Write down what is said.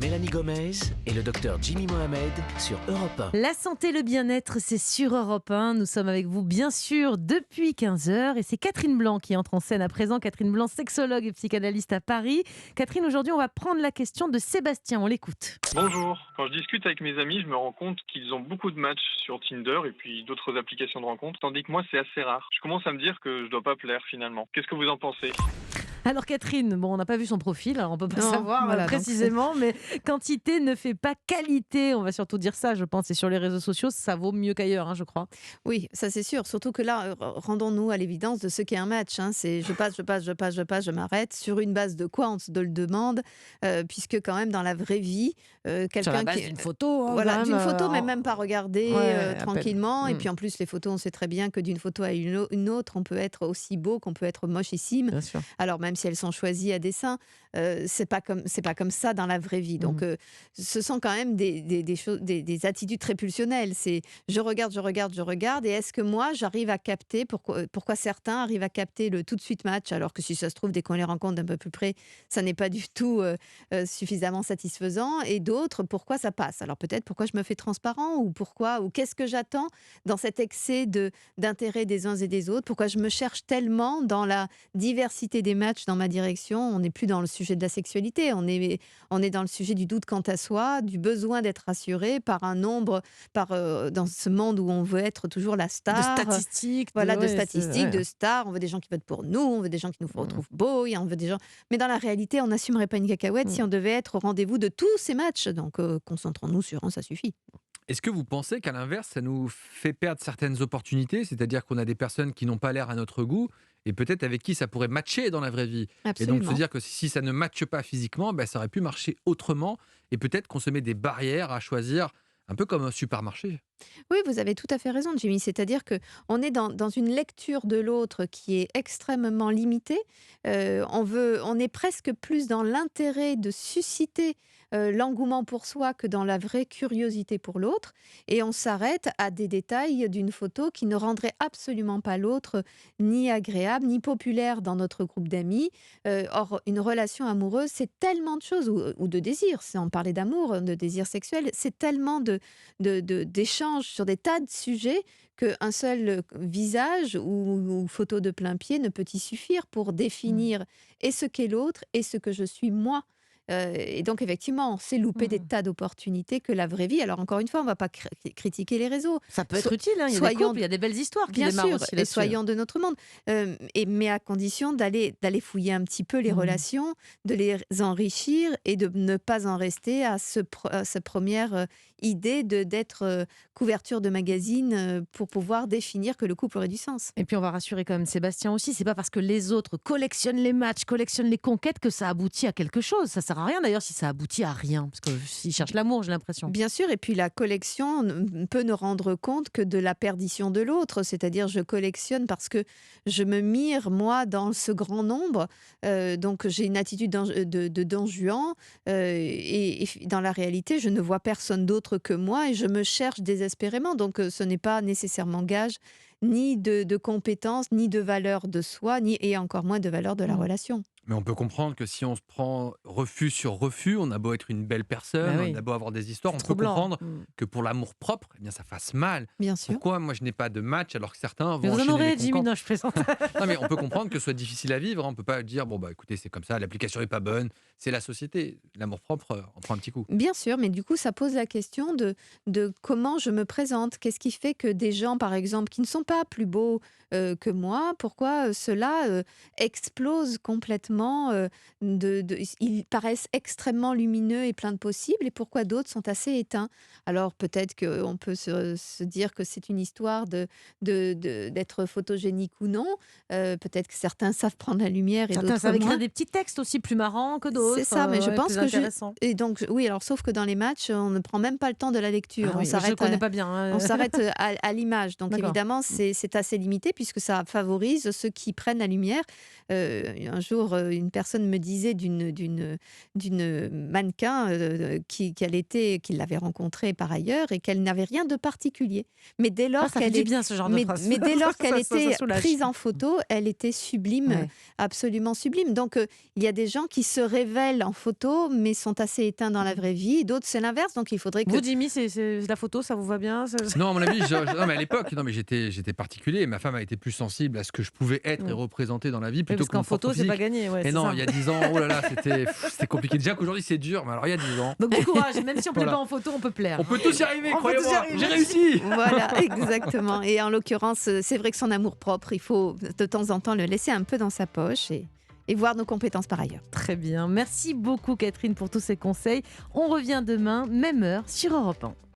Mélanie Gomez et le docteur Jimmy Mohamed sur Europe 1. La santé, le bien-être, c'est sur Europe 1. Nous sommes avec vous, bien sûr, depuis 15h. Et c'est Catherine Blanc qui entre en scène à présent. Catherine Blanc, sexologue et psychanalyste à Paris. Catherine, aujourd'hui, on va prendre la question de Sébastien. On l'écoute. Bonjour. Quand je discute avec mes amis, je me rends compte qu'ils ont beaucoup de matchs sur Tinder et puis d'autres applications de rencontres, tandis que moi, c'est assez rare. Je commence à me dire que je dois pas plaire finalement. Qu'est-ce que vous en pensez ? Alors Catherine, on n'a pas vu son profil, alors on peut pas Non, savoir voilà, précisément, mais quantité ne fait pas qualité. On va surtout dire ça, je pense. Et sur les réseaux sociaux, ça vaut mieux qu'ailleurs, je crois. Oui, ça c'est sûr. Surtout que là, rendons-nous à l'évidence de ce qu'est un match. C'est je passe, je m'arrête. Sur une base de quoi on se le demande, puisque quand même dans la vraie vie, quelqu'un Sur la base qui d'une photo. voilà, d'une photo, mais même pas regarder à tranquillement. peine. Et puis en plus, les photos, on sait très bien que d'une photo à une autre, on peut être aussi beau qu'on peut être mochissime. Bien sûr. Alors même si elles sont choisies à dessein, c'est pas comme ça dans la vraie vie. Donc ce sont quand même des choses, des attitudes très pulsionnelles. C'est je regarde, et est-ce que moi j'arrive à capter pourquoi certains arrivent à capter le tout de suite match, alors que si ça se trouve dès qu'on les rencontre d'un peu plus près, ça n'est pas du tout suffisamment satisfaisant, et d'autres pourquoi ça passe. Alors peut-être pourquoi je me fais transparent, ou qu'est-ce que j'attends dans cet excès d'intérêt des uns et des autres, pourquoi je me cherche tellement dans la diversité des matchs dans ma direction. On n'est plus dans le sujet de la sexualité, on est dans le sujet du doute quant à soi, du besoin d'être rassuré par un nombre, dans ce monde où on veut être toujours la star. De statistiques. De stars. On veut des gens qui votent pour nous, on veut des gens qui nous retrouvent beaux, et on veut des gens... Mais dans la réalité, on n'assumerait pas une cacahuète si on devait être au rendez-vous de tous ces matchs. Donc concentrons-nous sur un, ça suffit. Est-ce que vous pensez qu'à l'inverse, ça nous fait perdre certaines opportunités ? C'est-à-dire qu'on a des personnes qui n'ont pas l'air à notre goût et peut-être avec qui ça pourrait matcher dans la vraie vie. Absolument. Et donc se dire que si ça ne matche pas physiquement, ça aurait pu marcher autrement, et peut-être qu'on se met des barrières à choisir, un peu comme un supermarché. Oui, vous avez tout à fait raison, Jimmy. C'est-à-dire qu'on est dans une lecture de l'autre qui est extrêmement limitée. On est presque plus dans l'intérêt de susciter l'engouement pour soi que dans la vraie curiosité pour l'autre. Et on s'arrête à des détails d'une photo qui ne rendrait absolument pas l'autre ni agréable, ni populaire dans notre groupe d'amis. Or, une relation amoureuse, c'est tellement de choses, ou de désir. Si on parlait d'amour, de désir sexuel, c'est tellement d'échanges sur des tas de sujets qu'un seul visage ou photo de plein pied ne peut y suffire pour définir et ce qu'est l'autre et ce que je suis moi. Et donc effectivement, on s'est loupé des tas d'opportunités que la vraie vie. Alors encore une fois, on ne va pas critiquer les réseaux. Ça peut être utile, il y a des couples, il y a des belles histoires qui bien démarrent sûr, aussi et là-dessus. soyons de notre monde. Mais à condition d'aller fouiller un petit peu les relations, de les enrichir et de ne pas en rester à cette première idée d'être couverture de magazine pour pouvoir définir que le couple aurait du sens. Et puis on va rassurer quand même Sébastien aussi, c'est pas parce que les autres collectionnent les matchs, collectionnent les conquêtes que ça aboutit à quelque chose. Ça sert à rien d'ailleurs si ça aboutit à rien, parce qu'ils cherchent l'amour, j'ai l'impression. Bien sûr, et puis la collection peut ne rendre compte que de la perdition de l'autre, c'est-à-dire je collectionne parce que je me mire moi dans ce grand nombre, donc j'ai une attitude de Don Juan, et dans la réalité je ne vois personne d'autre que moi et je me cherche désespérément, donc ce n'est pas nécessairement gage ni de compétences, ni de valeur de soi, et encore moins de valeur de la relation. Mais on peut comprendre que si on se prend refus sur refus, on a beau être une belle personne, oui. on a beau avoir des histoires, on peut troublant. comprendre que pour l'amour propre, ça fasse mal. Bien sûr. Pourquoi moi je n'ai pas de match alors que certains Mais vont vous en enchaîner aurez, les Jimmy, conquêtes. non, je plaisante. Non, mais on peut comprendre que ce soit difficile à vivre. On ne peut pas dire, écoutez, c'est comme ça, l'application n'est pas bonne, c'est la société. L'amour propre, on prend un petit coup. Bien sûr, mais du coup, ça pose la question de comment je me présente. Qu'est-ce qui fait que des gens, par exemple, qui ne sont pas plus beaux que moi, pourquoi ceux-là explosent complètement, ils paraissent extrêmement lumineux et pleins de possibles, et pourquoi d'autres sont assez éteints. Alors peut-être qu'on peut se dire que c'est une histoire d'être photogénique ou non. Peut-être que certains savent prendre la lumière et Certains d'autres savent écrire moins. des petits textes aussi plus marrants que d'autres. C'est ça, mais je pense plus que intéressants. Et donc, oui, alors sauf que dans les matchs, on ne prend même pas le temps de la lecture. Ah oui, je ne connais pas bien. On s'arrête à l'image. Donc D'accord. évidemment, c'est assez limité puisque ça favorise ceux qui prennent la lumière. Un jour, une personne me disait d'une mannequin qu'il l'avait rencontrée par ailleurs et qu'elle n'avait rien de particulier. Mais dès lors Ça fait du bien ce genre de phrase. mais dès lors qu'elle Ça était soulage. prise en photo, elle était sublime, Ouais. absolument sublime. Donc, il y a des gens qui se révèlent en photo, mais sont assez éteints dans la vraie vie. D'autres, c'est l'inverse. Donc, il faudrait que... Vous, Jimmy, c'est la photo, ça vous va bien? Non, à mon avis, non, mais à l'époque, non, mais j'étais particulier. Ma femme a été plus sensible à ce que je pouvais être et représenter dans la vie Oui, plutôt parce que qu'en mon photo, propre c'est pas physique. gagné. Ouais, Et c'est non, ça. il y a 10 ans, oh là là, c'était compliqué. Déjà qu'aujourd'hui c'est dur, mais alors il y a 10 ans. Donc du courage, même si on ne plaît Voilà. pas en photo, on peut plaire. On peut tous y arriver, On peut tous y croyez-moi. arriver. J'ai réussi. Voilà, exactement. Et en l'occurrence, c'est vrai que son amour-propre, il faut de temps en temps le laisser un peu dans sa poche et voir nos compétences par ailleurs. Très bien. Merci beaucoup, Catherine, pour tous ces conseils. On revient demain, même heure, sur Europe 1.